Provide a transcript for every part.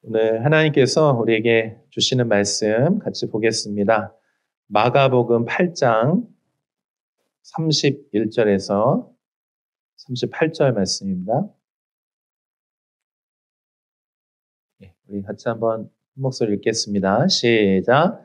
오늘 하나님께서 우리에게 주시는 말씀 같이 보겠습니다. 마가복음 8장 31절에서 38절 말씀입니다. 우리 같이 한번 한 목소리 읽겠습니다. 시작.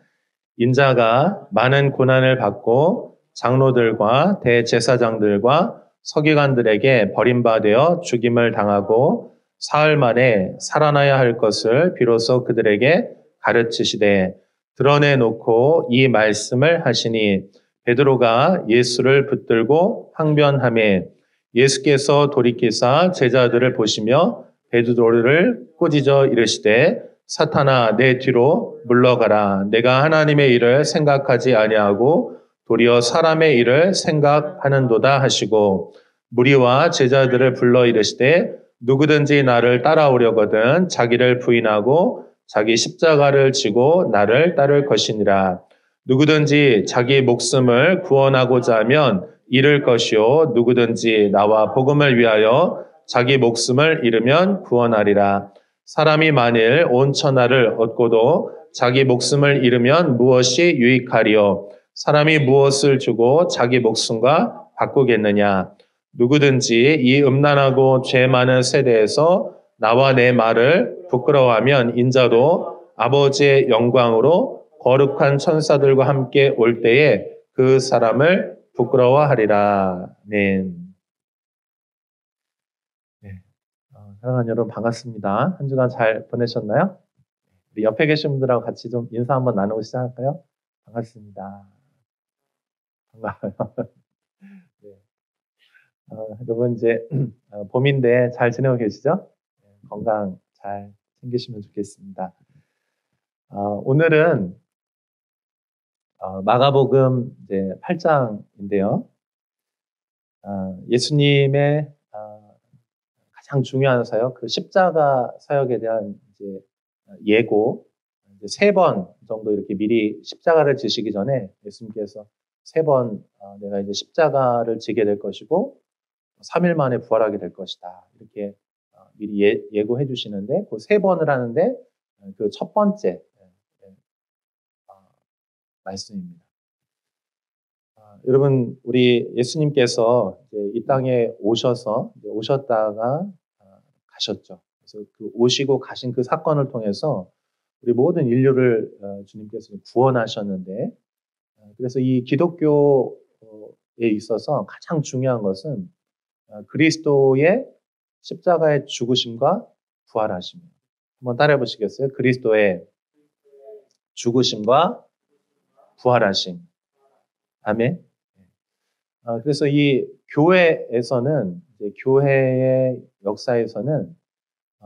인자가 많은 고난을 받고 장로들과 대제사장들과 서기관들에게 버림받아 죽임을 당하고 사흘 만에 살아나야 할 것을 비로소 그들에게 가르치시되 드러내놓고 이 말씀을 하시니 베드로가 예수를 붙들고 항변하매 예수께서 돌이키사 제자들을 보시며 베드로를 꾸짖어 이르시되 사탄아 내 뒤로 물러가라. 내가 하나님의 일을 생각하지 아니하고 도리어 사람의 일을 생각하는도다 하시고 무리와 제자들을 불러 이르시되 누구든지 나를 따라오려거든 자기를 부인하고 자기 십자가를 지고 나를 따를 것이니라. 누구든지 자기 목숨을 구원하고자 하면 잃을 것이요 누구든지 나와 복음을 위하여 자기 목숨을 잃으면 구원하리라. 사람이 만일 온 천하를 얻고도 자기 목숨을 잃으면 무엇이 유익하리요? 사람이 무엇을 주고 자기 목숨과 바꾸겠느냐? 누구든지 이 음란하고 죄 많은 세대에서 나와 내 말을 부끄러워하면 인자도 아버지의 영광으로 거룩한 천사들과 함께 올 때에 그 사람을 부끄러워하리라. 아멘. 사랑하는 여러분 반갑습니다. 한 주간 잘 보내셨나요? 우리 옆에 계신 분들하고 같이 좀 인사 한번 나누고 시작할까요? 반갑습니다. 반가워요. 네. 여러분 이제 봄인데 잘 지내고 계시죠? 건강 잘 챙기시면 좋겠습니다. 오늘은 마가복음 이제 8장인데요. 예수님의 가장 중요한 사역, 그 십자가 사역에 대한 이제 예고, 이제 3번 정도 이렇게 미리 십자가를 지시기 전에 예수님께서 3번 내가 이제 십자가를 지게 될 것이고 3일 만에 부활하게 될 것이다. 이렇게 미리 예고해 주시는데 그 3번을 하는데 그 첫 번째 말씀입니다. 여러분, 우리 예수님께서 이제 이 땅에 오셨다가 가셨죠. 그래서 그 오시고 가신 그 사건을 통해서 우리 모든 인류를 주님께서 구원하셨는데, 그래서 이 기독교에 있어서 가장 중요한 것은 그리스도의 십자가의 죽으심과 부활하심입니다. 한번 따라해 보시겠어요? 그리스도의 죽으심과 부활하심. 아멘. 그래서 이 교회에서는, 이제 교회의 역사에서는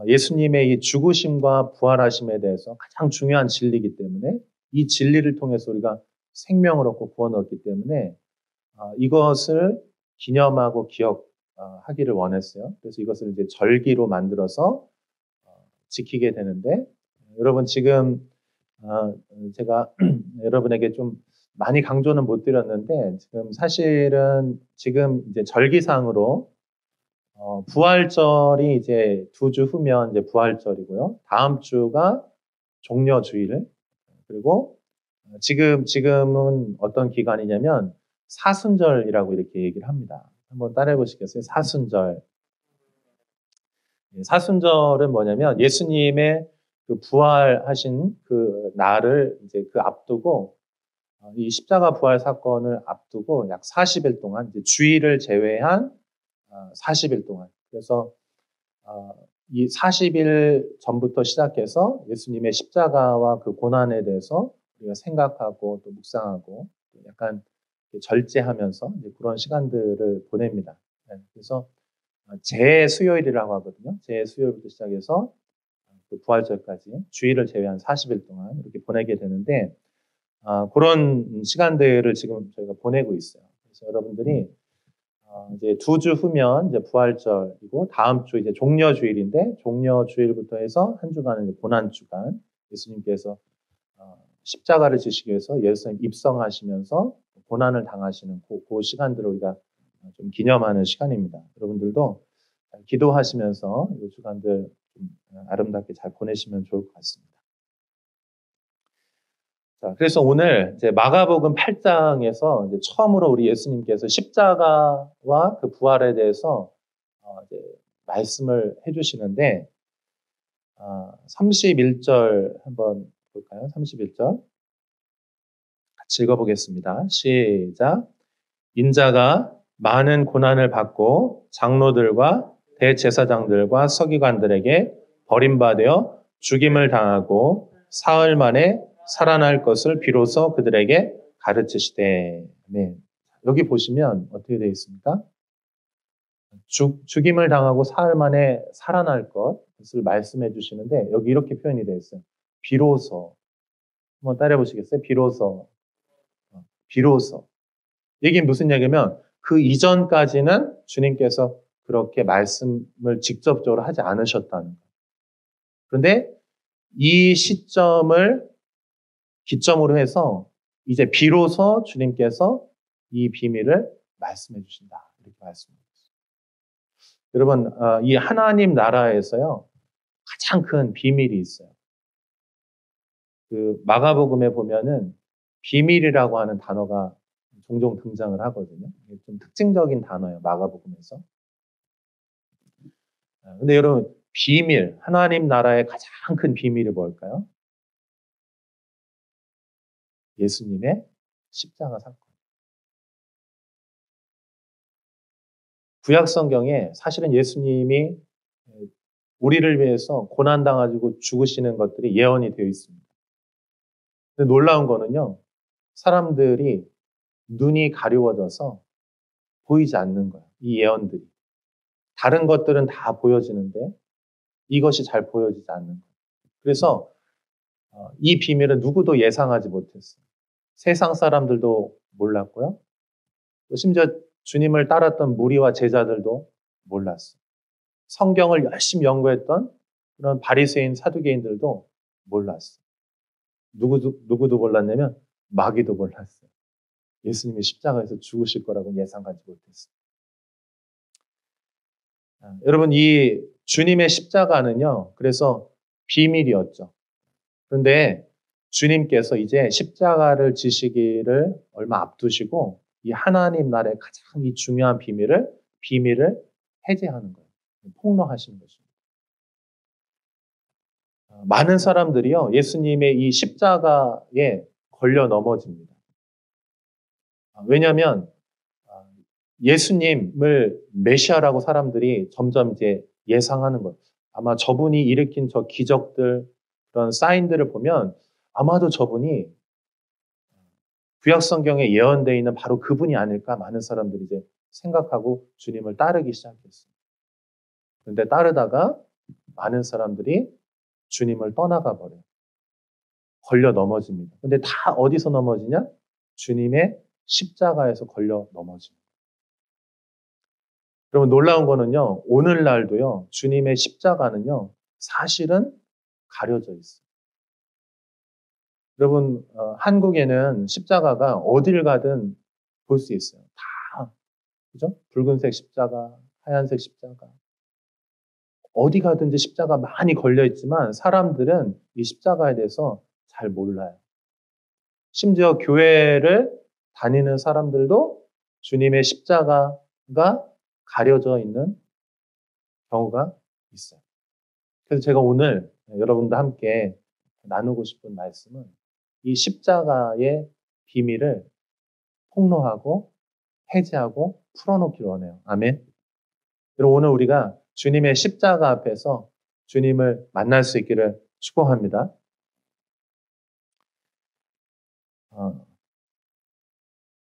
예수님의 이 죽으심과 부활하심에 대해서 가장 중요한 진리이기 때문에 이 진리를 통해서 우리가 생명을 얻고 구원을 얻기 때문에 이것을 기념하고 기억하기를 원했어요. 그래서 이것을 이제 절기로 만들어서 지키게 되는데 여러분 지금 제가 여러분에게 좀 많이 강조는 못 드렸는데 지금 사실은 지금 이제 절기상으로 부활절이 이제 2주 후면 이제 부활절이고요. 다음 주가 종려주일. 그리고 지금은 어떤 기간이냐면 사순절이라고 이렇게 얘기를 합니다. 한번 따라해 보시겠어요? 사순절. 사순절은 뭐냐면 예수님의 그 부활하신 그 날을 이제 그 앞두고 이 십자가 부활 사건을 앞두고 약 40일 동안 이제 주일을 제외한 40일 동안 그래서 이 40일 전부터 시작해서 예수님의 십자가와 그 고난에 대해서 우리가 생각하고 또 묵상하고 또 약간 절제하면서 이제 그런 시간들을 보냅니다. 그래서 재수요일이라고 하거든요. 재수요일부터 시작해서 그 부활절까지 주일을 제외한 40일 동안 이렇게 보내게 되는데 그런 시간들을 지금 저희가 보내고 있어요. 그래서 여러분들이 이제 2주 후면 이제 부활절이고 다음 주 이제 종려주일인데 종려주일부터 해서 한 주간은 이제 고난주간 예수님께서 십자가를 지시기 위해서 예루살렘 입성하시면서 고난을 당하시는 그 시간들을 우리가 좀 기념하는 시간입니다. 여러분들도 기도하시면서 이 주간들 아름답게 잘 보내시면 좋을 것 같습니다. 자, 그래서 오늘 이제 마가복음 8장에서 이제 처음으로 우리 예수님께서 십자가와 그 부활에 대해서 이제 말씀을 해주시는데 31절 한번 볼까요? 31절 같이 읽어보겠습니다. 시작. 인자가 많은 고난을 받고 장로들과 대제사장들과 서기관들에게 버림받아 죽임을 당하고 사흘 만에 살아날 것을 비로소 그들에게 가르치시되. 네. 여기 보시면 어떻게 되어 있습니까? 죽임을 당하고 사흘 만에 살아날 것을 말씀해 주시는데 여기 이렇게 표현이 되어 있어요. 비로소. 한번 따라해 보시겠어요? 비로소. 비로소. 이게 무슨 얘기냐면 그 이전까지는 주님께서 그렇게 말씀을 직접적으로 하지 않으셨다는 거예요. 그런데 이 시점을 기점으로 해서 이제 비로소 주님께서 이 비밀을 말씀해 주신다. 이렇게 말씀해 주셨어요. 여러분, 이 하나님 나라에서요, 가장 큰 비밀이 있어요. 그 마가복음에 보면은 비밀이라고 하는 단어가 종종 등장을 하거든요. 좀 특징적인 단어예요, 마가복음에서. 근데 여러분, 비밀, 하나님 나라의 가장 큰 비밀이 뭘까요? 예수님의 십자가 사건. 구약 성경에 사실은 예수님이 우리를 위해서 고난당하시고 죽으시는 것들이 예언이 되어 있습니다. 근데 놀라운 거는요, 사람들이 눈이 가려워져서 보이지 않는 거예요. 이 예언들이. 다른 것들은 다 보여지는데 이것이 잘 보여지지 않는 거예요. 그래서 이 비밀은 누구도 예상하지 못했어요. 세상 사람들도 몰랐고요. 또 심지어 주님을 따랐던 무리와 제자들도 몰랐어요. 성경을 열심히 연구했던 그런 바리새인 사두개인들도 몰랐어요. 누구도 몰랐냐면 마귀도 몰랐어요. 예수님이 십자가에서 죽으실 거라고 예상하지 못했어요. 여러분, 이 주님의 십자가는요, 그래서 비밀이었죠. 그런데 주님께서 이제 십자가를 지시기를 얼마 앞두시고 이 하나님 나라의 가장 이 중요한 비밀을 해제하는 거예요. 폭로하시는 것입니다. 많은 사람들이요, 예수님의 이 십자가에 걸려 넘어집니다. 왜냐하면 예수님을 메시아라고 사람들이 점점 이제 예상하는 것. 아마 저분이 일으킨 저 기적들, 그런 사인들을 보면 아마도 저분이 구약 성경에 예언되어 있는 바로 그분이 아닐까 많은 사람들이 이제 생각하고 주님을 따르기 시작했어요. 그런데 따르다가 많은 사람들이 주님을 떠나가 버려요. 걸려 넘어집니다. 근데 다 어디서 넘어지냐? 주님의 십자가에서 걸려 넘어집니다. 여러분, 놀라운 거는요, 오늘날도요, 주님의 십자가는요, 사실은 가려져 있어요. 여러분, 한국에는 십자가가 어딜 가든 볼 수 있어요. 다, 그죠? 붉은색 십자가, 하얀색 십자가. 어디 가든지 십자가 많이 걸려 있지만 사람들은 이 십자가에 대해서 잘 몰라요. 심지어 교회를 다니는 사람들도 주님의 십자가가 가려져 있는 경우가 있어요. 그래서 제가 오늘 여러분과 함께 나누고 싶은 말씀은 이 십자가의 비밀을 폭로하고 해제하고 풀어놓기를 원해요. 아멘. 여러분, 오늘 우리가 주님의 십자가 앞에서 주님을 만날 수 있기를 축복합니다.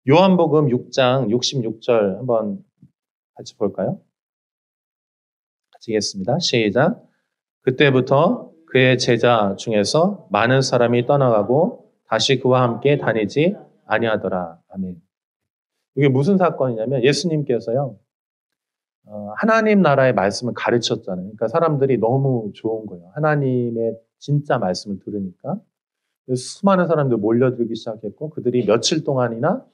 요한복음 6장 66절 한번 같이 볼까요? 같이 읽겠습니다. 시작. 그때부터 그의 제자 중에서 많은 사람이 떠나가고 다시 그와 함께 다니지 아니하더라. 아멘. 이게 무슨 사건이냐면 예수님께서요, 하나님 나라의 말씀을 가르쳤잖아요. 그러니까 사람들이 너무 좋은 거예요. 하나님의 진짜 말씀을 들으니까. 수많은 사람들이 몰려들기 시작했고 그들이 며칠 동안이나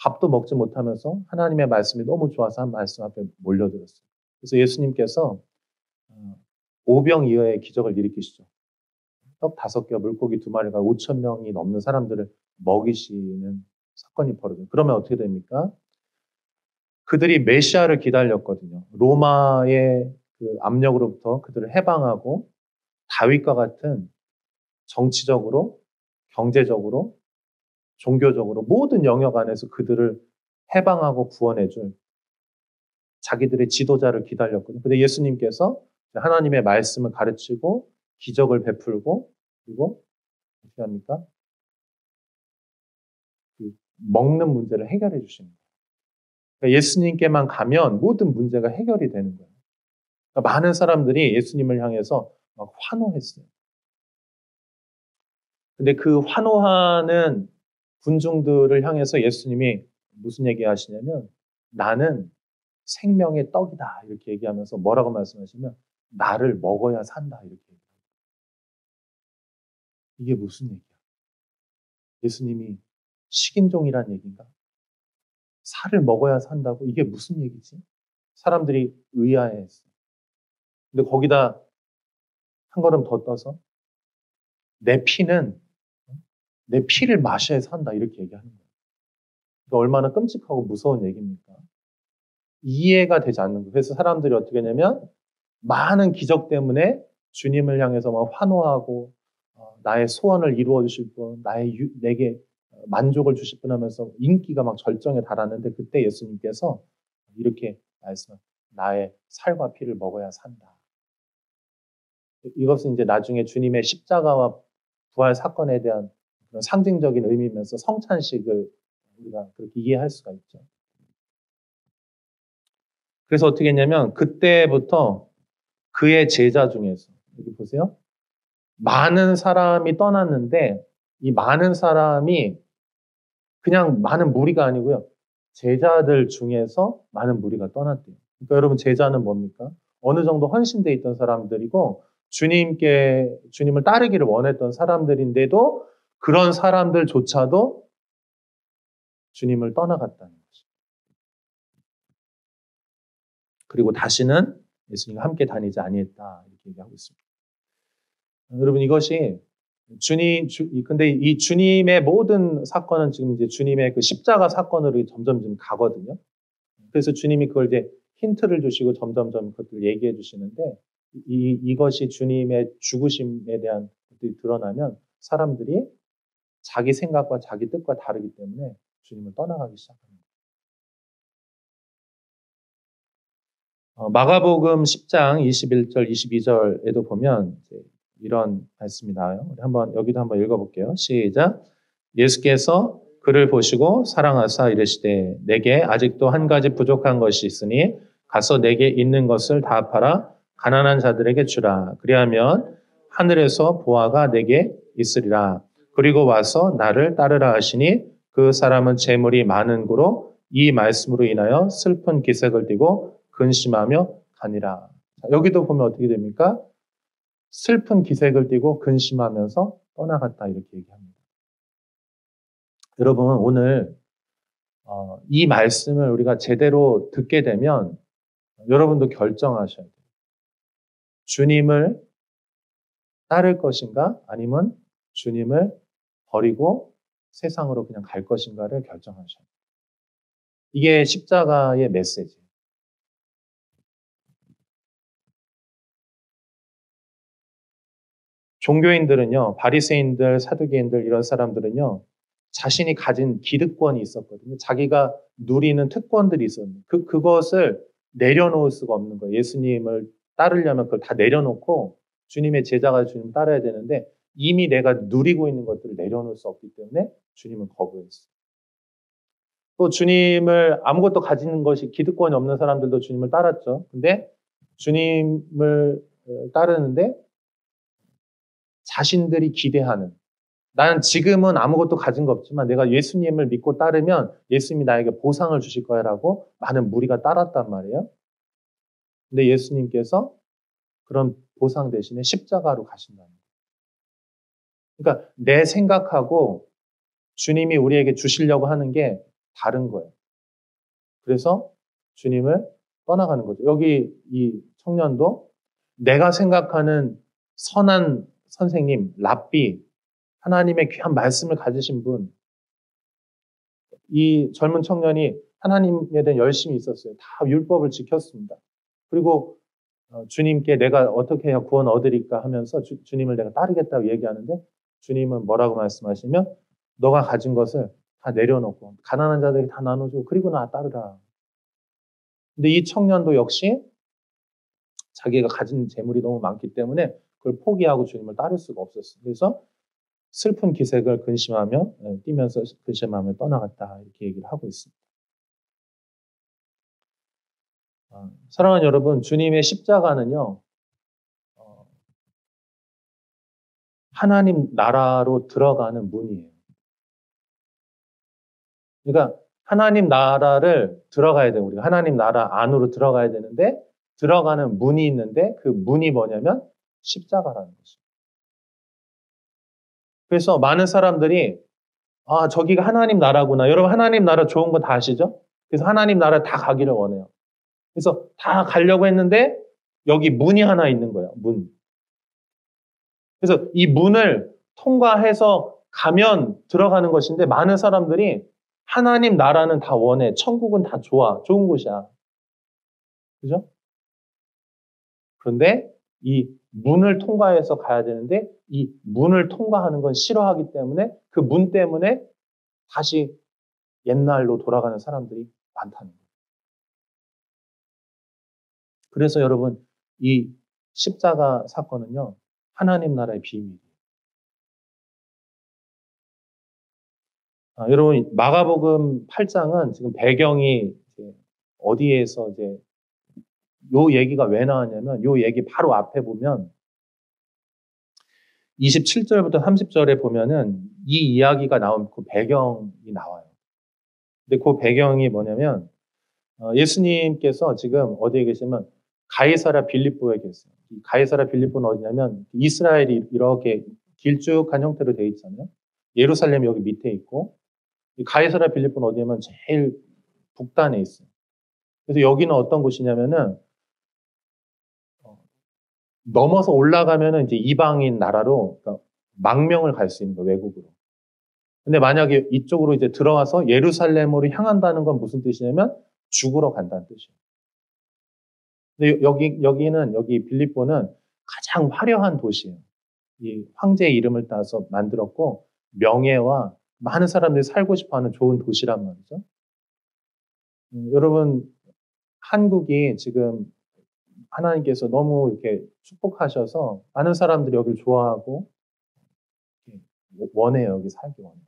밥도 먹지 못하면서 하나님의 말씀이 너무 좋아서 한 말씀 앞에 몰려들었어요. 그래서 예수님께서 오병이어의 기적을 일으키시죠. 떡 5개와 물고기 2마리가 5천 명이 넘는 사람들을 먹이시는 사건이 벌어져요. 그러면 어떻게 됩니까? 그들이 메시아를 기다렸거든요. 로마의 그 압력으로부터 그들을 해방하고 다윗과 같은 정치적으로, 경제적으로, 종교적으로 모든 영역 안에서 그들을 해방하고 구원해줄 자기들의 지도자를 기다렸거든요. 근데 예수님께서 하나님의 말씀을 가르치고 기적을 베풀고 그리고 어떻게 합니까? 그 먹는 문제를 해결해 주시는 거예요. 그러니까 예수님께만 가면 모든 문제가 해결이 되는 거예요. 그러니까 많은 사람들이 예수님을 향해서 막 환호했어요. 근데 그 환호하는 군중들을 향해서 예수님이 무슨 얘기 하시냐면 나는 생명의 떡이다 이렇게 얘기하면서 뭐라고 말씀하시면 나를 먹어야 산다 이렇게 얘기해요. 이게 무슨 얘기야? 예수님이 식인종이란 얘기인가? 살을 먹어야 산다고? 이게 무슨 얘기지? 사람들이 의아해했어요. 근데 거기다 한 걸음 더 떠서 내 피는 내 피를 마셔야 산다 이렇게 얘기하는 거예요. 그러니까 얼마나 끔찍하고 무서운 얘기입니까? 이해가 되지 않는 거예요. 그래서 사람들이 어떻게 하냐면 많은 기적 때문에 주님을 향해서 막 환호하고 나의 소원을 이루어 주실 분, 내게 만족을 주실 분 하면서 인기가 막 절정에 달았는데 그때 예수님께서 이렇게 말씀하셨어요. 나의 살과 피를 먹어야 산다. 이것은 이제 나중에 주님의 십자가와 부활 사건에 대한 그런 상징적인 의미면서 성찬식을 우리가 그렇게 이해할 수가 있죠. 그래서 어떻게 했냐면 그때부터 그의 제자 중에서 여기 보세요. 많은 사람이 떠났는데 이 많은 사람이 그냥 많은 무리가 아니고요. 제자들 중에서 많은 무리가 떠났대요. 그러니까 여러분 제자는 뭡니까? 어느 정도 헌신되어 있던 사람들이고 주님을 따르기를 원했던 사람들인데도 그런 사람들조차도 주님을 떠나갔다는 거죠. 그리고 다시는 예수님과 함께 다니지 아니했다 이렇게 얘기하고 있습니다. 여러분 이것이 근데 이 주님의 모든 사건은 지금 이제 주님의 그 십자가 사건으로 점점 가거든요. 그래서 주님이 그걸 이제 힌트를 주시고 점점점 그것들 얘기해 주시는데 이것이 주님의 죽으심에 대한 것들이 드러나면 사람들이 자기 생각과 자기 뜻과 다르기 때문에 주님을 떠나가기 시작합니다. 마가복음 10장 21절, 22절에도 보면 이런 말씀이 나와요. 여기도 한번 읽어볼게요. 시작. 예수께서 그를 보시고 사랑하사 이르시되 내게 아직도 한 가지 부족한 것이 있으니 가서 내게 있는 것을 다 팔아 가난한 자들에게 주라. 그리하면 하늘에서 보화가 내게 있으리라. 그리고 와서 나를 따르라 하시니 그 사람은 재물이 많은 고로 이 말씀으로 인하여 슬픈 기색을 띠고 근심하며 가니라. 여기도 보면 어떻게 됩니까? 슬픈 기색을 띠고 근심하면서 떠나갔다 이렇게 얘기합니다. 여러분 오늘 이 말씀을 우리가 제대로 듣게 되면 여러분도 결정하셔야 돼요. 주님을 따를 것인가 아니면 주님을 버리고 세상으로 그냥 갈 것인가를 결정하셔야 돼요. 이게 십자가의 메시지예요. 종교인들은요, 바리새인들, 사두개인들 이런 사람들은요, 자신이 가진 기득권이 있었거든요. 자기가 누리는 특권들이 있었는데 그것을 내려놓을 수가 없는 거예요. 예수님을 따르려면 그걸 다 내려놓고 주님의 제자가 주님 따라야 되는데 이미 내가 누리고 있는 것들을 내려놓을 수 없기 때문에 주님은 거부했어요. 또 주님을 아무것도 가지는 것이 기득권이 없는 사람들도 주님을 따랐죠. 근데 주님을 따르는데 자신들이 기대하는 나는 지금은 아무것도 가진 거 없지만 내가 예수님을 믿고 따르면 예수님이 나에게 보상을 주실 거야라고 많은 무리가 따랐단 말이에요. 근데 예수님께서 그런 보상 대신에 십자가로 가신다는 거예요. 그러니까 내 생각하고 주님이 우리에게 주시려고 하는 게 다른 거예요. 그래서 주님을 떠나가는 거죠. 여기 이 청년도 내가 생각하는 선한 선생님, 랍비, 하나님의 귀한 말씀을 가지신 분, 이 젊은 청년이 하나님에 대한 열심이 있었어요. 다 율법을 지켰습니다. 그리고 주님께 내가 어떻게 해야 구원 얻으리까 하면서 주님을 내가 따르겠다고 얘기하는데 주님은 뭐라고 말씀하시면 너가 가진 것을 다 내려놓고 가난한 자들에게 다 나눠주고 그리고 나 따르라. 근데 이 청년도 역시 자기가 가진 재물이 너무 많기 때문에 그걸 포기하고 주님을 따를 수가 없었어요. 그래서 슬픈 기색을 근심하며 뛰면서 근심하며 떠나갔다 이렇게 얘기를 하고 있습니다. 사랑하는 여러분, 주님의 십자가는요 하나님 나라로 들어가는 문이에요. 그러니까 하나님 나라를 들어가야 돼요. 우리가 하나님 나라 안으로 들어가야 되는데 들어가는 문이 있는데 그 문이 뭐냐면 십자가라는 거죠. 그래서 많은 사람들이 저기가 하나님 나라구나. 여러분 하나님 나라 좋은 거 다 아시죠? 그래서 하나님 나라 다 가기를 원해요. 그래서 다 가려고 했는데 여기 문이 하나 있는 거예요. 문. 그래서 이 문을 통과해서 가면 들어가는 것인데 많은 사람들이 하나님 나라는 다 원해. 천국은 다 좋아. 좋은 곳이야. 그죠? 그런데 이 문을 통과해서 가야 되는데 이 문을 통과하는 건 싫어하기 때문에 그 문 때문에 다시 옛날로 돌아가는 사람들이 많다는 거예요. 그래서 여러분 이 십자가 사건은요. 하나님 나라의 비밀이에요. 여러분 마가복음 8장은 지금 배경이 이제 어디에서 이제 요 얘기가 왜 나왔냐면 요 얘기 바로 앞에 보면 27절부터 30절에 보면은 이 이야기가 나온 그 배경이 나와요. 근데 그 배경이 뭐냐면 예수님께서 지금 어디에 계시면 가이사랴 빌립보에 계세요. 이 가이사랴 빌립보는 어디냐면 이스라엘이 이렇게 길쭉한 형태로 되어 있잖아요. 예루살렘이 여기 밑에 있고 이 가이사랴 빌립보는 어디냐면 제일 북단에 있어요. 그래서 여기는 어떤 곳이냐면은 넘어서 올라가면은 이제 이방인 나라로 그러니까 망명을 갈 수 있는 거예요, 외국으로. 근데 만약에 이쪽으로 이제 들어와서 예루살렘으로 향한다는 건 무슨 뜻이냐면 죽으러 간다는 뜻이에요. 근데 여기 빌립보는 가장 화려한 도시예요. 이 황제의 이름을 따서 만들었고 명예와 많은 사람들이 살고 싶어하는 좋은 도시란 말이죠. 여러분 한국이 지금 하나님께서 너무 이렇게 축복하셔서 많은 사람들이 여기를 좋아하고 원해요. 여기 살기 원해요.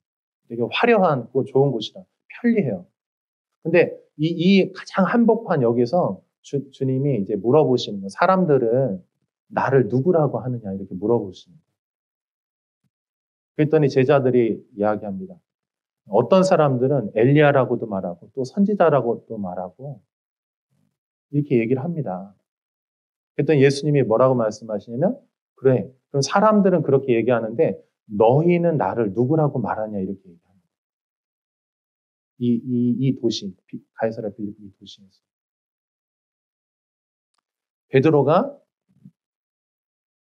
되게 화려하고 좋은 곳이라 편리해요. 근데 이 가장 한복판 여기서 주님이 이제 물어보시는 거예요. 사람들은 나를 누구라고 하느냐 이렇게 물어보시는 거예요. 그랬더니 제자들이 이야기합니다. 어떤 사람들은 엘리야라고도 말하고 또 선지자라고도 말하고 이렇게 얘기를 합니다. 그랬더니 예수님이 뭐라고 말씀하시냐면 그래 그럼 사람들은 그렇게 얘기하는데 너희는 나를 누구라고 말하냐 이렇게 얘기합니다. 이 도시 가이사랴 빌립보 이 도시에서 베드로가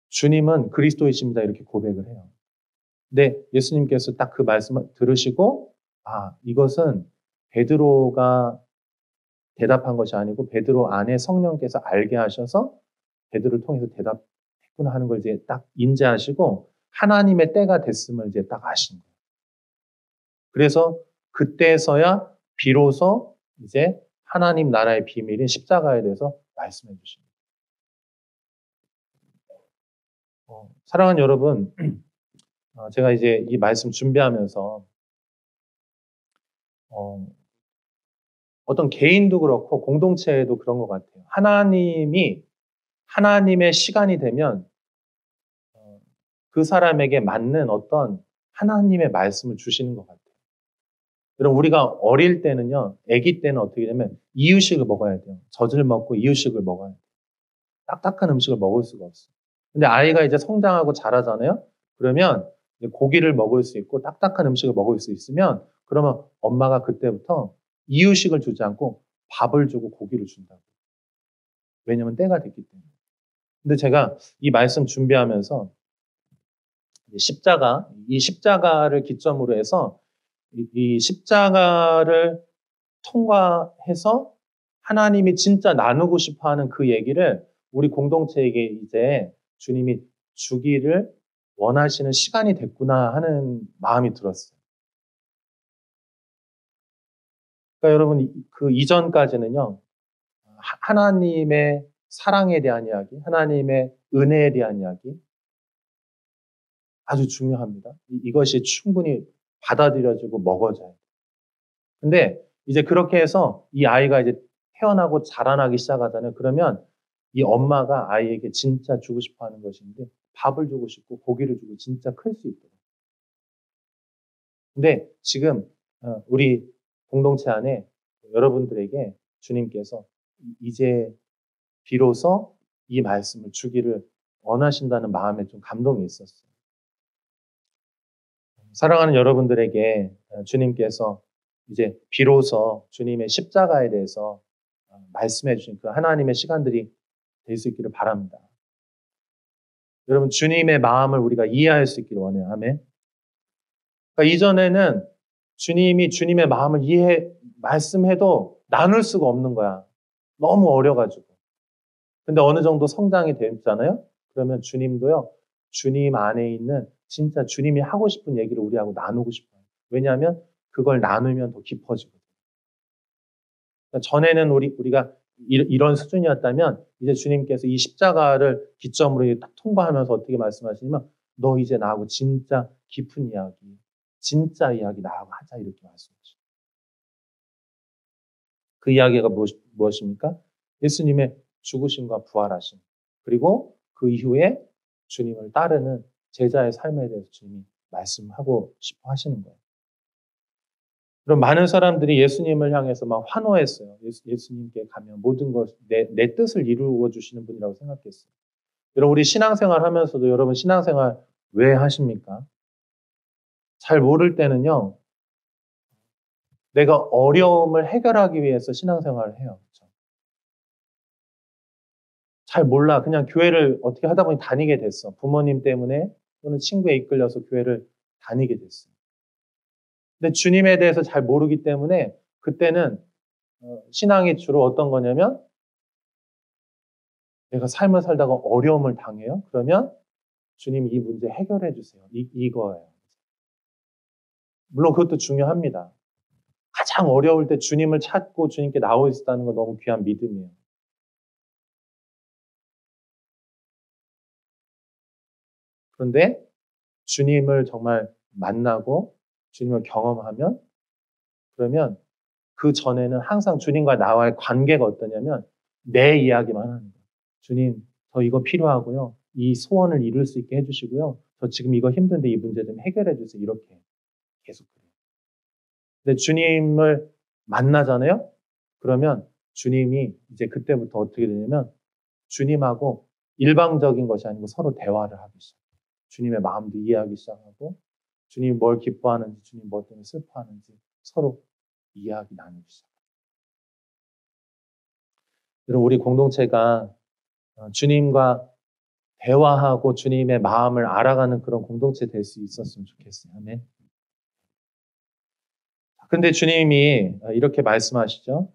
주님은 그리스도이십니다 이렇게 고백을 해요. 근데 예수님께서 딱 그 말씀을 들으시고 이것은 베드로가 대답한 것이 아니고 베드로 안에 성령께서 알게 하셔서 베드로를 통해서 대답했구나 하는 걸 이제 딱 인지하시고 하나님의 때가 됐음을 이제 딱 아신 거예요. 그래서 그때서야 비로소 이제 하나님 나라의 비밀인 십자가에 대해서 말씀해 주십니다. 사랑하는 여러분, 제가 이제 이 말씀 준비하면서 어떤 개인도 그렇고 공동체에도 그런 것 같아요. 하나님의 시간이 되면 그 사람에게 맞는 어떤 하나님의 말씀을 주시는 것 같아요. 여러분 우리가 어릴 때는요. 아기 때는 어떻게 되냐면 이유식을 먹어야 돼요. 젖을 먹고 이유식을 먹어야 돼요. 딱딱한 음식을 먹을 수가 없어요. 근데 아이가 이제 성장하고 자라잖아요. 그러면 고기를 먹을 수 있고 딱딱한 음식을 먹을 수 있으면 그러면 엄마가 그때부터 이유식을 주지 않고 밥을 주고 고기를 준다고. 왜냐하면 때가 됐기 때문에. 근데 제가 이 말씀 준비하면서 이 십자가를 기점으로 해서 이 십자가를 통과해서 하나님이 진짜 나누고 싶어 하는 그 얘기를 우리 공동체에게 이제 주님이 주기를 원하시는 시간이 됐구나 하는 마음이 들었어요. 그러니까 여러분, 그 이전까지는요, 하나님의 사랑에 대한 이야기, 하나님의 은혜에 대한 이야기 아주 중요합니다. 이것이 충분히 받아들여지고 먹어져야 돼요. 근데 이제 그렇게 해서 이 아이가 이제 태어나고 자라나기 시작하잖아요. 그러면 이 엄마가 아이에게 진짜 주고 싶어 하는 것인데 밥을 주고 싶고 고기를 주고 진짜 클 수 있도록. 근데 지금 우리 공동체 안에 여러분들에게 주님께서 이제 비로소 이 말씀을 주기를 원하신다는 마음에 좀 감동이 있었어요. 사랑하는 여러분들에게 주님께서 이제 비로소 주님의 십자가에 대해서 말씀해 주신 그 하나님의 시간들이 될 수 있기를 바랍니다. 여러분, 주님의 마음을 우리가 이해할 수 있기를 원해요. 아멘. 그러니까 이전에는 주님이 주님의 마음을 말씀해도 나눌 수가 없는 거야. 너무 어려가지고. 근데 어느 정도 성장이 됐잖아요? 그러면 주님도요, 주님 안에 있는 진짜 주님이 하고 싶은 얘기를 우리하고 나누고 싶어요. 왜냐하면 그걸 나누면 더 깊어지거든요. 그러니까 전에는 우리가 이런 수준이었다면 이제 주님께서 이 십자가를 기점으로 딱 통과하면서 어떻게 말씀하시냐면 너 이제 나하고 진짜 깊은 이야기, 진짜 이야기 나하고 하자 이렇게 말씀하시죠. 그 이야기가 무엇입니까? 예수님의 죽으심과 부활하심. 그리고 그 이후에 주님을 따르는 제자의 삶에 대해서 주님이 말씀하고 싶어 하시는 거예요. 그럼 많은 사람들이 예수님을 향해서 막 환호했어요. 예수님께 가면 모든 것, 내 뜻을 이루어 주시는 분이라고 생각했어요. 여러분, 우리 신앙생활 하면서도 여러분 신앙생활 왜 하십니까? 잘 모를 때는요, 내가 어려움을 해결하기 위해서 신앙생활을 해요. 그렇죠? 잘 몰라. 그냥 교회를 어떻게 하다 보니 다니게 됐어. 부모님 때문에 또는 친구에 이끌려서 교회를 다니게 됐어요. 근데 주님에 대해서 잘 모르기 때문에 그때는 신앙이 주로 어떤 거냐면 내가 삶을 살다가 어려움을 당해요. 그러면 주님 이 문제 해결해 주세요. 이거예요. 물론 그것도 중요합니다. 가장 어려울 때 주님을 찾고 주님께 나오 있다는 건 너무 귀한 믿음이에요. 그런데 주님을 정말 만나고 주님을 경험하면 그러면 그 전에는 항상 주님과 나와의 관계가 어떠냐면 내 이야기만 하는 거예요. 주님, 저 이거 필요하고요. 이 소원을 이룰 수 있게 해주시고요. 저 지금 이거 힘든데 이 문제 좀 해결해 주세요. 이렇게 계속 그래요. 근데 주님을 만나잖아요? 그러면 주님이 이제 그때부터 어떻게 되냐면 주님하고 일방적인 것이 아니고 서로 대화를 하기 시작해요. 주님의 마음도 이해하기 시작하고 주님이 뭘 기뻐하는지 주님이 뭐 때문에 슬퍼하는지 서로 이야기 나누기 시작해요. 여러분, 우리 공동체가 주님과 대화하고 주님의 마음을 알아가는 그런 공동체 될 수 있었으면 좋겠어요. 아멘. 근데 주님이 이렇게 말씀하시죠.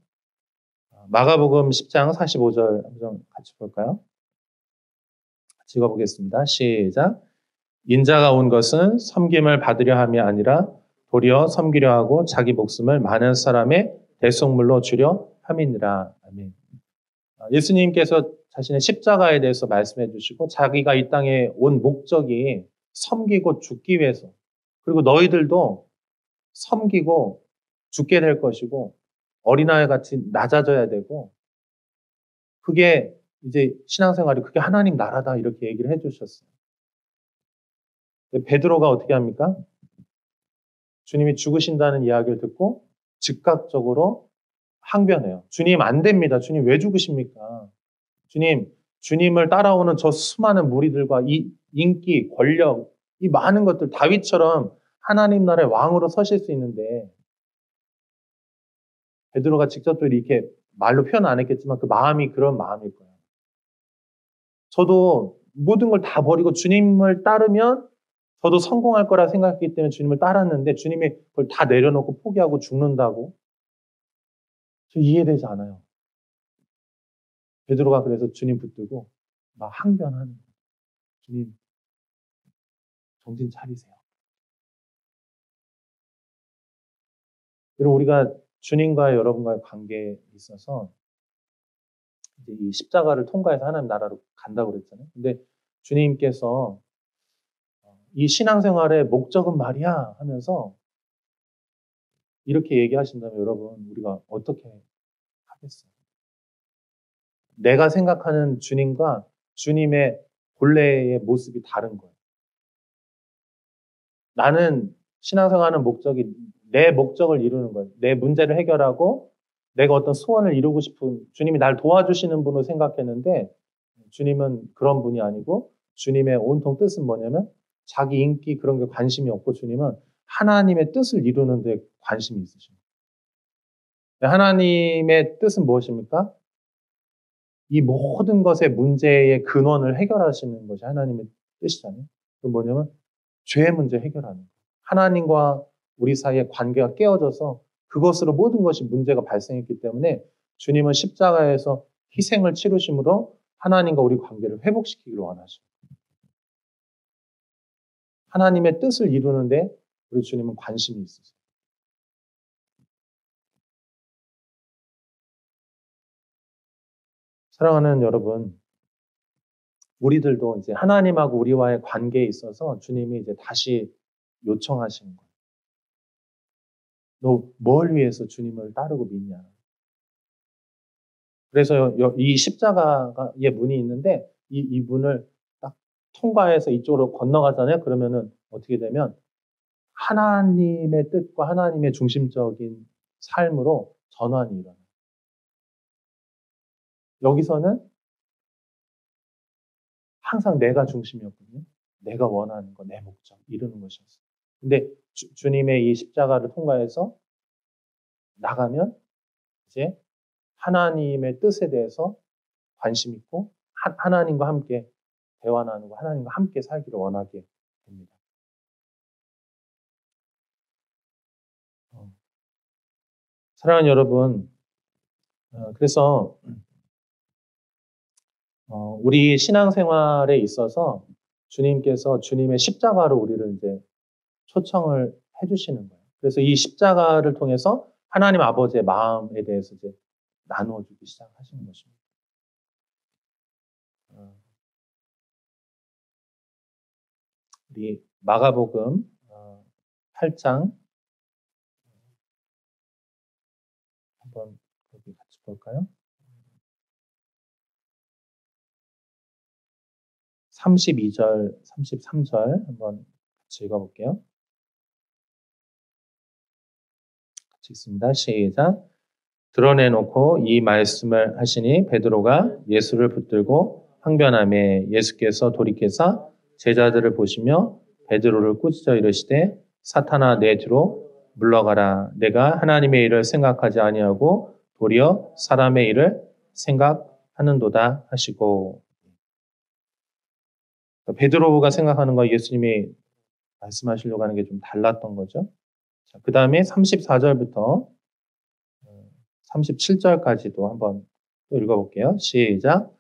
마가복음 10장 45절 한번 같이 볼까요? 같이 읽어보겠습니다. 시작. 인자가 온 것은 섬김을 받으려 함이 아니라 도리어 섬기려 하고 자기 목숨을 많은 사람의 대속물로 주려 함이니라. 아멘. 예수님께서 자신의 십자가에 대해서 말씀해 주시고 자기가 이 땅에 온 목적이 섬기고 죽기 위해서 그리고 너희들도 섬기고 죽게 될 것이고 어린아이 같이 낮아져야 되고 그게 이제 신앙생활이 그게 하나님 나라다 이렇게 얘기를 해 주셨어요. 베드로가 어떻게 합니까? 주님이 죽으신다는 이야기를 듣고 즉각적으로 항변해요. 주님 안 됩니다. 주님 왜 죽으십니까? 주님을 따라오는 저 수많은 무리들과 이 인기, 권력, 이 많은 것들 다윗처럼 하나님 나라의 왕으로 서실 수 있는데 베드로가 직접적으로 이렇게 말로 표현 안 했겠지만 그 마음이 그런 마음일 거예요. 저도 모든 걸 다 버리고 주님을 따르면 저도 성공할 거라 생각했기 때문에 주님을 따랐는데 주님이 그걸 다 내려놓고 포기하고 죽는다고? 저 이해되지 않아요. 베드로가 그래서 주님 붙들고 막 항변하는 거예요. 주님, 정신 차리세요. 여러분, 우리가 주님과 여러분과의 관계에 있어서 이제 이 십자가를 통과해서 하나님 나라로 간다고 그랬잖아요. 근데 주님께서 이 신앙생활의 목적은 말이야 하면서 이렇게 얘기하신다면 여러분, 우리가 어떻게 하겠어요? 내가 생각하는 주님과 주님의 본래의 모습이 다른 거예요. 나는 신앙생활하는 목적이 내 목적을 이루는 거예요. 내 문제를 해결하고 내가 어떤 소원을 이루고 싶은 주님이 날 도와주시는 분으로 생각했는데 주님은 그런 분이 아니고 주님의 온통 뜻은 뭐냐면 자기 인기 그런 게 관심이 없고 주님은 하나님의 뜻을 이루는 데 관심이 있으십니다. 하나님의 뜻은 무엇입니까? 이 모든 것의 문제의 근원을 해결하시는 것이 하나님의 뜻이잖아요. 그건 뭐냐면 죄의 문제 해결하는 거예요. 하나님과 우리 사이의 관계가 깨어져서 그것으로 모든 것이 문제가 발생했기 때문에 주님은 십자가에서 희생을 치르심으로 하나님과 우리 관계를 회복시키기를 원하십니다. 하나님의 뜻을 이루는데 우리 주님은 관심이 있으세요. 사랑하는 여러분, 우리들도 이제 하나님하고 우리와의 관계에 있어서 주님이 이제 다시 요청하시는 거예요. 너 뭘 위해서 주님을 따르고 믿냐? 그래서 이 십자가의 문이 있는데 이 문을 딱 통과해서 이쪽으로 건너가잖아요. 그러면은 어떻게 되면 하나님의 뜻과 하나님의 중심적인 삶으로 전환이 일어나요. 여기서는 항상 내가 중심이었거든요. 내가 원하는 거, 내 목적, 이루는 것이었어요. 근데 주님의 이 십자가를 통과해서 나가면 이제 하나님의 뜻에 대해서 관심 있고 하나님과 함께 대화 나누고 하나님과 함께 살기를 원하게 됩니다. 사랑하는 여러분, 그래서 우리 신앙생활에 있어서 주님께서 주님의 십자가로 우리를 이제 초청을 해주시는 거예요. 그래서 이 십자가를 통해서 하나님 아버지의 마음에 대해서 이제 나누어주기 시작하시는 것입니다. 우리 마가복음 8장 한번 거기 같이 볼까요? 32절, 33절 한번 같이 읽어볼게요. 같이 읽습니다. 시작. 드러내놓고 이 말씀을 하시니 베드로가 예수를 붙들고 항변하매 예수께서 돌이켜서 제자들을 보시며 베드로를 꾸짖어 이르시되 사탄아 내 뒤로 물러가라. 내가 하나님의 일을 생각하지 아니하고 도리어 사람의 일을 생각하는도다 하시고, 베드로가 생각하는 거 예수님이 말씀하시려고 하는 게 좀 달랐던 거죠. 그 다음에 34절부터 37절까지도 한번 또 읽어볼게요. 시작.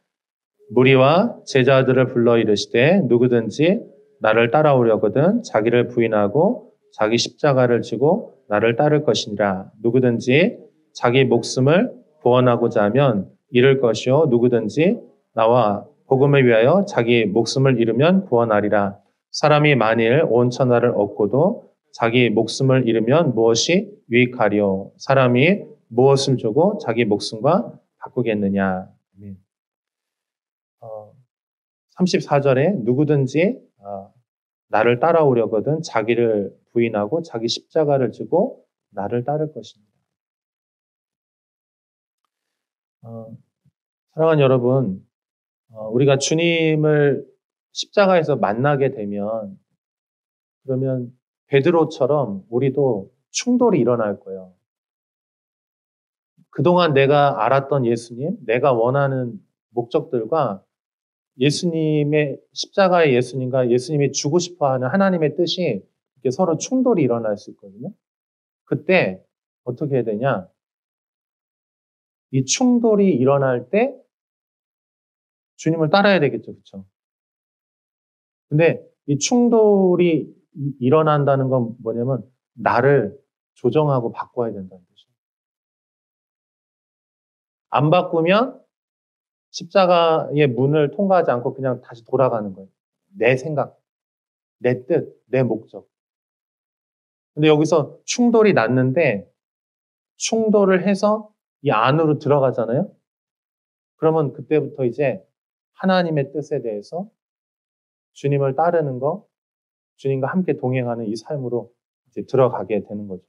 무리와 제자들을 불러 이르시되 누구든지 나를 따라오려거든 자기를 부인하고 자기 십자가를 지고 나를 따를 것이니라. 누구든지 자기 목숨을 구원하고자 하면 잃을 것이요 누구든지 나와 복음을 위하여 자기 목숨을 잃으면 구원하리라. 사람이 만일 온 천하를 얻고도 자기 목숨을 잃으면 무엇이 유익하리요? 사람이 무엇을 주고 자기 목숨과 바꾸겠느냐? 34절에 누구든지 나를 따라오려거든 자기를 부인하고 자기 십자가를 지고 나를 따를 것입니다. 사랑하는 여러분, 우리가 주님을 십자가에서 만나게 되면 그러면 베드로처럼 우리도 충돌이 일어날 거예요. 그동안 내가 알았던 예수님, 내가 원하는 목적들과 예수님의 십자가의 예수님과 예수님이 주고 싶어하는 하나님의 뜻이 이렇게 서로 충돌이 일어날 수 있거든요. 그때 어떻게 해야 되냐? 이 충돌이 일어날 때 주님을 따라야 되겠죠, 그렇죠? 근데 이 충돌이 일어난다는 건 뭐냐면 나를 조정하고 바꿔야 된다는 뜻이에요. 안 바꾸면 십자가의 문을 통과하지 않고 그냥 다시 돌아가는 거예요. 내 생각, 내 뜻, 내 목적. 근데 여기서 충돌이 났는데 충돌을 해서 이 안으로 들어가잖아요. 그러면 그때부터 이제 하나님의 뜻에 대해서 주님을 따르는 거, 주님과 함께 동행하는 이 삶으로 이제 들어가게 되는 거죠.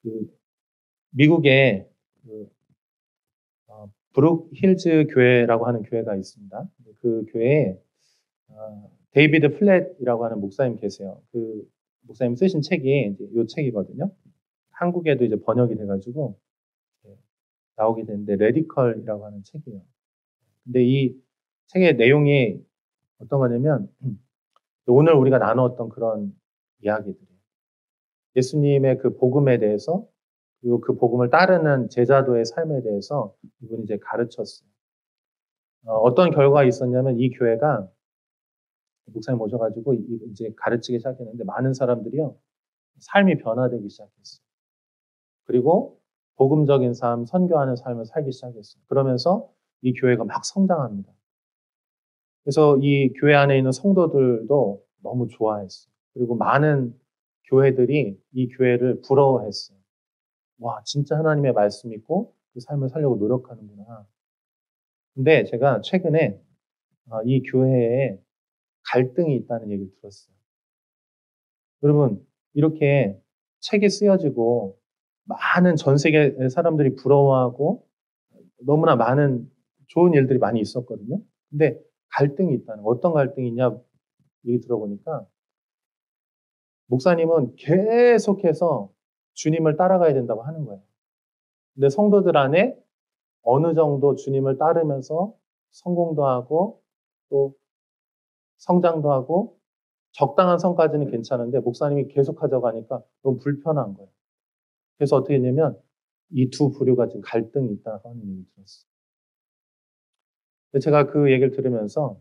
그 미국의 브룩 힐즈 교회라고 하는 교회가 있습니다. 그 교회에 데이비드 플랫이라고 하는 목사님 계세요. 그 목사님 쓰신 책이 이제 이 책이거든요. 한국에도 이제 번역이 돼가지고 나오게 됐는데 레디컬이라고 하는 책이에요. 근데 이 책의 내용이 어떤 거냐면 오늘 우리가 나누었던 그런 이야기들이에요. 예수님의 그 복음에 대해서 그리고 그 복음을 따르는 제자도의 삶에 대해서 이분이 이제 가르쳤어요. 어떤 결과가 있었냐면 이 교회가 목사님 오셔가지고 이제 가르치기 시작했는데 많은 사람들이요 삶이 변화되기 시작했어요. 그리고 복음적인 삶, 선교하는 삶을 살기 시작했어요. 그러면서 이 교회가 막 성장합니다. 그래서 이 교회 안에 있는 성도들도 너무 좋아했어요. 그리고 많은 교회들이 이 교회를 부러워했어요. 와, 진짜 하나님의 말씀 있고 그 삶을 살려고 노력하는구나. 근데 제가 최근에 이 교회에 갈등이 있다는 얘기를 들었어요. 여러분, 이렇게 책이 쓰여지고 많은 전 세계 사람들이 부러워하고 너무나 많은 좋은 일들이 많이 있었거든요. 근데 갈등이 있다는 거. 어떤 갈등이 있냐 얘기 들어보니까 목사님은 계속해서 주님을 따라가야 된다고 하는 거예요. 근데 성도들 안에 어느 정도 주님을 따르면서 성공도 하고 또 성장도 하고 적당한 선까지는 괜찮은데 목사님이 계속 가져가니까 너무 불편한 거예요. 그래서 어떻게 했냐면 이 두 부류가 지금 갈등이 있다고 하는 얘기를 들었어요. 근데 제가 그 얘기를 들으면서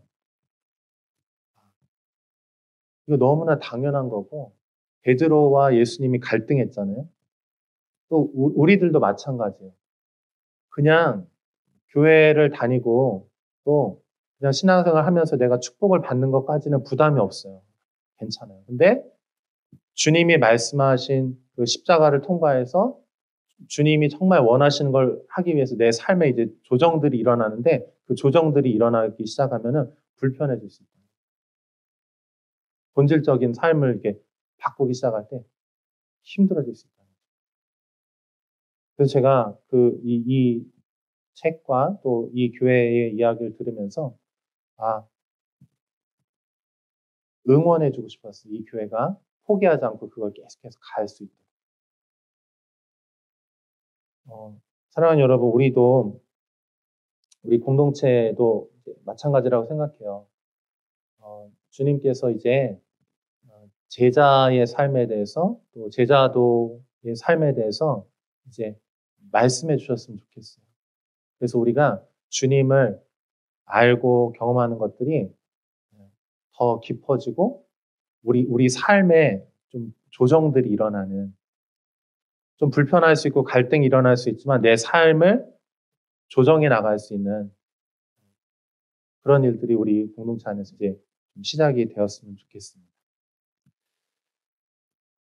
이거 너무나 당연한 거고 베드로와 예수님이 갈등했잖아요. 또 우리들도 마찬가지예요. 그냥 교회를 다니고 또 그냥 신앙생활 하면서 내가 축복을 받는 것까지는 부담이 없어요. 괜찮아요. 근데 주님이 말씀하신 그 십자가를 통과해서 주님이 정말 원하시는 걸 하기 위해서 내 삶에 이제 조정들이 일어나는데 그 조정들이 일어나기 시작하면은 불편해질 수 있다. 본질적인 삶을 이렇게 바꾸기 시작할 때 힘들어질 수 있다. 그래서 제가 이 책과 또 이 교회의 이야기를 들으면서 응원해주고 싶었어요. 이 교회가 포기하지 않고 그걸 계속해서 갈 수 있도록. 사랑하는 여러분, 우리 공동체도 마찬가지라고 생각해요. 주님께서 이제 제자의 삶에 대해서 또 제자도의 삶에 대해서 이제 말씀해 주셨으면 좋겠어요. 그래서 우리가 주님을 알고 경험하는 것들이 더 깊어지고 우리 삶에 좀 조정들이 일어나는 좀 불편할 수 있고 갈등이 일어날 수 있지만 내 삶을 조정해 나갈 수 있는 그런 일들이 우리 공동체 안에서 이제 좀 시작이 되었으면 좋겠습니다.